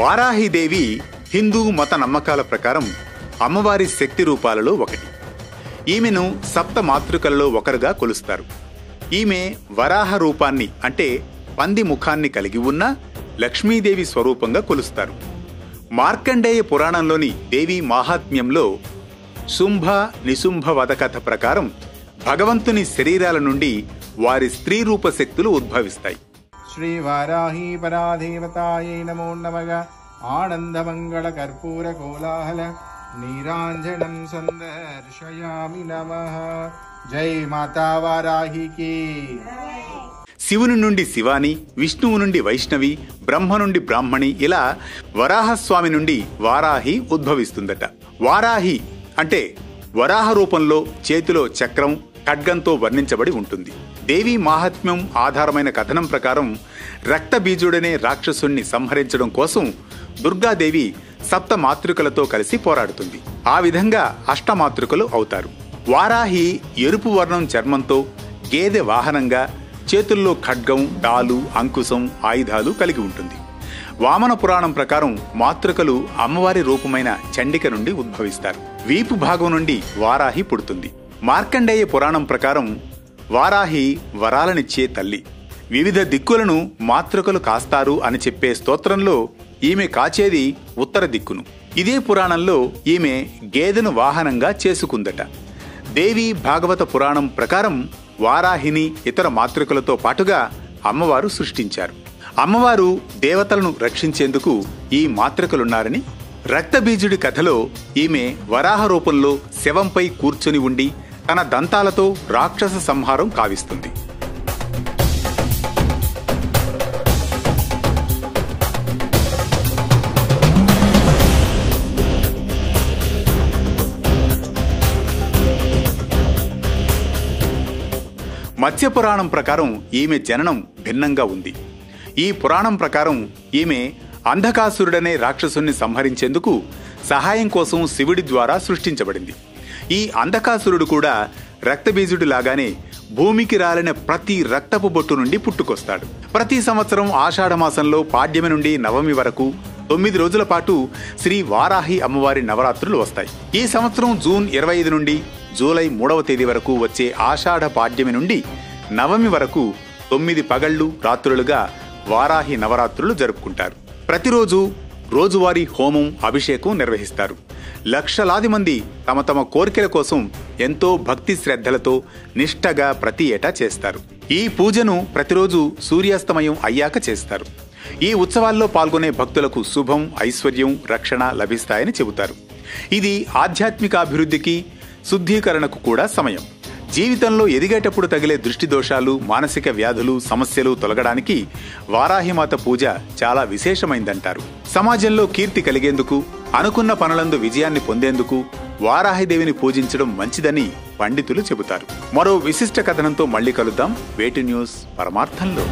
వారాహిదేవి హిందూ మత నమ్మకాల ప్రకారం అమ్మవారి శక్తి రూపాలలో ఒకటి. ఈమెను సప్త మాతృకలలో ఒకరుగా కొలుస్తారు. ఈమె వరాహ రూపాన్ని అంటే పంది ముఖాన్ని కలిగి ఉన్న లక్ష్మీదేవి స్వరూపంగా కొలుస్తారు. మార్కండేయ పురాణంలోని దేవీ మాహాత్మ్యంలో శుంభ నిశుంభ వధ కథ ప్రకారం భగవంతుని శరీరాల నుండి వారి స్త్రీ రూప శక్తులు ఉద్భవిస్తాయి. శ్రీ వారాహి పరాదేవతాయై నమో నమః. ఆనందమంగళ కర్పూర కోలాహల నీరాంజనం సందర్శయామి నమః. జై మాతా వారాహికి. శివుని నుండి శివాని, విష్ణువు నుండి వైష్ణవి, బ్రహ్మ నుండి బ్రాహ్మణి, ఇలా వరాహస్వామి నుండి వారాహి ఉద్భవిస్తుందట. వారాహి అంటే వరాహ రూపంలో చేతిలో చక్రం ఖడ్గంతో వర్ణించబడి ఉంటుంది. దేవీ మాహాత్మ్యం ఆధారమైన కథనం ప్రకారం రక్తబీజుడనే రాక్షసుణ్ణి సంహరించడం కోసం దుర్గాదేవి సప్త మాతృకలతో కలిసి పోరాడుతుంది. ఆ విధంగా అష్టమాతృకలు అవుతారు. వారాహి ఎరుపు వర్ణం చర్మంతో, గేదె వాహనంగా, చేతుల్లో ఖడ్గం, డాలు, అంకుశం, ఆయుధాలు కలిగి ఉంటుంది. వామన పురాణం ప్రకారం మాతృకలు అమ్మవారి రూపమైన చండిక నుండి ఉద్భవిస్తారు. వీపు భాగం నుండి వారాహి పుడుతుంది. మార్కండేయ పురాణం ప్రకారం వారాహి వరాలనిచ్చే తల్లి. వివిధ దిక్కులను మాతృకలు కాస్తారు అని చెప్పే స్తోత్రంలో ఈమె కాచేది ఉత్తర దిక్కును. ఇదే పురాణంలో ఈమె గేదెను వాహనంగా చేసుకుందట. దేవి భాగవత పురాణం ప్రకారం వారాహిని ఇతర మాతృకలతో పాటుగా అమ్మవారు సృష్టించారు. అమ్మవారు దేవతలను రక్షించేందుకు ఈ మాతృకలున్నారని, రక్తబీజుడి కథలో ఈమె వరాహ రూపంలో శవంపై కూర్చొని ఉండి తన దంతాలతో రాక్షస సంహారం కావిస్తుంది. మత్స్య పురాణం ప్రకారం ఈమె జననం భిన్నంగా ఉంది. ఈ పురాణం ప్రకారం ఈమె అంధకాసురుడనే రాక్షసుని సంహరించేందుకు సహాయం కోసం శివుడి ద్వారా సృష్టించబడింది. ఈ అంధకాసురుడు కూడా రక్తబీజుడిలాగానే భూమికి రాలిన ప్రతి రక్తపు బొట్టు నుండి పుట్టుకొస్తాడు. ప్రతి సంవత్సరం ఆషాఢమాసంలో పాడ్యమి నుండి నవమి వరకు 9 రోజుల పాటు శ్రీ వారాహి అమ్మవారి నవరాత్రులు వస్తాయి. ఈ సంవత్సరం జూన్ 25 నుండి జూలై 3వ తేదీ వరకు వచ్చే ఆషాఢ పాడ్యమి నుండి నవమి వరకు 9 పగళ్లు రాత్రులుగా వారాహి నవరాత్రులు జరుపుకుంటారు. ప్రతిరోజు రోజువారీ హోమం, అభిషేకం నిర్వహిస్తారు. లక్షలాది మంది తమ తమ కోరికల కోసం ఎంతో భక్తి శ్రద్ధలతో నిష్ఠగా ప్రతి ఏటా చేస్తారు. ఈ పూజను ప్రతిరోజు సూర్యాస్తమయం అయ్యాక చేస్తారు. ఈ ఉత్సవాల్లో పాల్గొనే భక్తులకు శుభం, ఐశ్వర్యం, రక్షణ లభిస్తాయని చెబుతారు. ఇది ఆధ్యాత్మిక అభివృద్ధికి, శుద్ధీకరణకు కూడా సమయం. జీవితంలో ఎదిగేటప్పుడు తగిలే దృష్టి దోషాలు, మానసిక వ్యాధులు, సమస్యలు తొలగడానికి వారాహిమాత పూజ చాలా విశేషమైందంటారు. సమాజంలో కీర్తి కలిగేందుకు, అనుకున్న పనులందు విజయాన్ని పొందేందుకు వారాహిదేవిని పూజించడం మంచిదని పండితులు చెబుతారు. మరో విశిష్ట కథనంతో మళ్ళీ కలుద్దాం. వేటి న్యూస్ పరమార్థంలో.